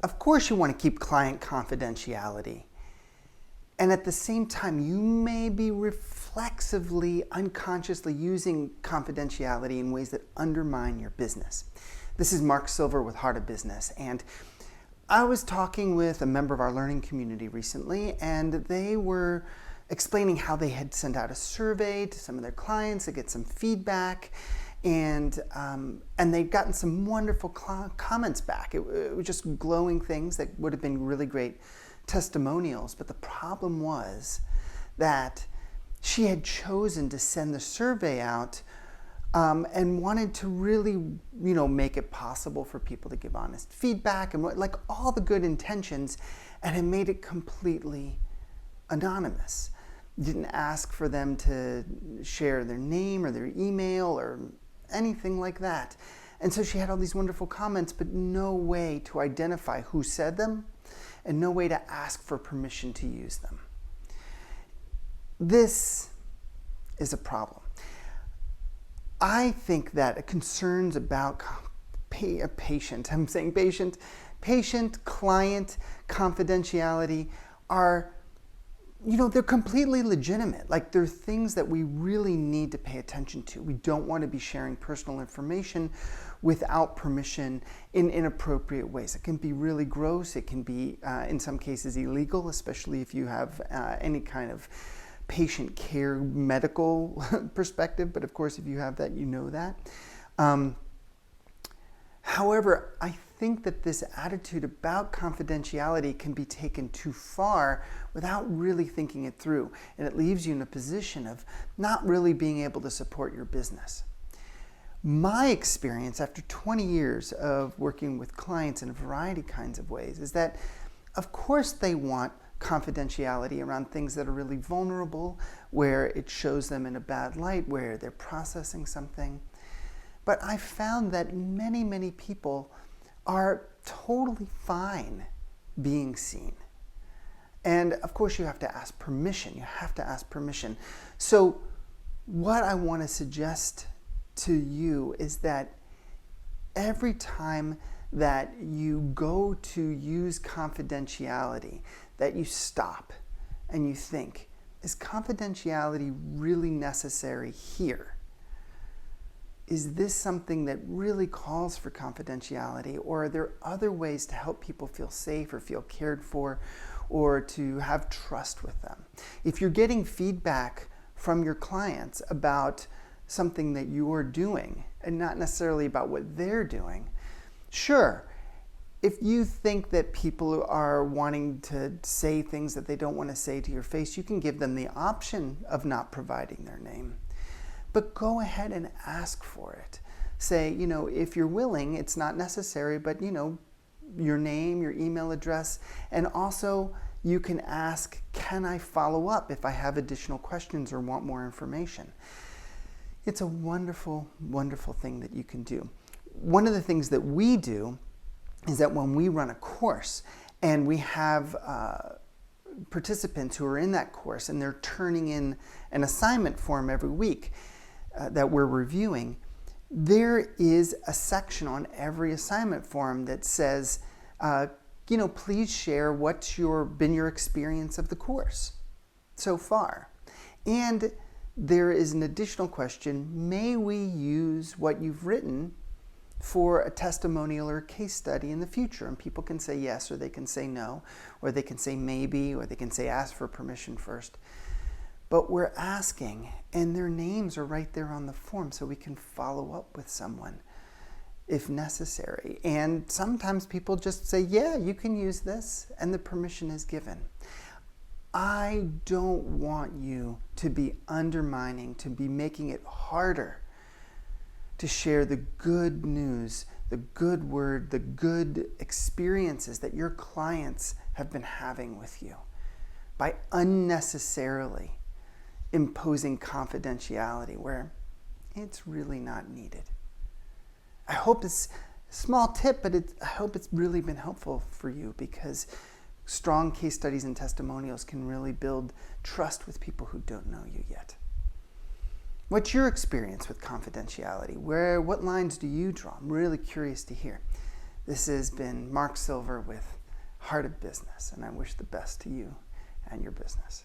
of course you want to keep client confidentiality. And at the same time, you may be reflexively, unconsciously using confidentiality in ways that undermine your business. This is Mark Silver with Heart of Business, and I was talking with a member of our learning community recently, and they were explaining how they had sent out a survey to some of their clients to get some feedback, and they'd gotten some wonderful comments back. It was just glowing things that would have been really great testimonials, but the problem was that she had chosen to send the survey out and wanted to really, make it possible for people to give honest feedback and like all the good intentions, and had made it completely anonymous. Didn't ask for them to share their name or their email or anything like that. And so she had all these wonderful comments, but no way to identify who said them and no way to ask for permission to use them. This is a problem. I think that concerns about patient client confidentiality are, they're completely legitimate. Like, they're things that we really need to pay attention to. We don't want to be sharing personal information without permission in inappropriate ways. It can be really gross. It can be, in some cases, illegal, especially if you have any kind of patient care medical perspective. But of course, if you have that, you know that. However, I think that this attitude about confidentiality can be taken too far without really thinking it through. And it leaves you in a position of not really being able to support your business. My experience after 20 years of working with clients in a variety kinds of ways is that, of course, they want confidentiality around things that are really vulnerable, where it shows them in a bad light, where they're processing something. But I found that many, many people are totally fine being seen. And of course, you have to ask permission. So what I want to suggest to you is that every time that you go to use confidentiality, that you stop and you think, is confidentiality really necessary here? Is this something that really calls for confidentiality, or are there other ways to help people feel safe or feel cared for or to have trust with them? If you're getting feedback from your clients about something that you're doing and not necessarily about what they're doing, sure, if you think that people are wanting to say things that they don't want to say to your face, you can give them the option of not providing their name. But go ahead and ask for it. Say, if you're willing, it's not necessary, but your name, your email address, and also you can ask, can I follow up if I have additional questions or want more information? It's a wonderful, wonderful thing that you can do. One of the things that we do is that when we run a course and we have participants who are in that course and they're turning in an assignment form every week that we're reviewing, there is a section on every assignment form that says, please share what's been your experience of the course so far. And there is an additional question: may we use what you've written for a testimonial or a case study in the future? And people can say yes, or they can say no, or they can say maybe, or they can say ask for permission first. But we're asking, and their names are right there on the form, so we can follow up with someone if necessary. And sometimes people just say, yeah, you can use this, and the permission is given. I don't want you to be undermining, to be making it harder to share the good news, the good word, the good experiences that your clients have been having with you by unnecessarily imposing confidentiality where it's really not needed. I hope it's a small tip, but I hope it's really been helpful for you, because strong case studies and testimonials can really build trust with people who don't know you yet. What's your experience with confidentiality? What lines do you draw? I'm really curious to hear. This has been Mark Silver with heart of business. And I wish the best to you and your business.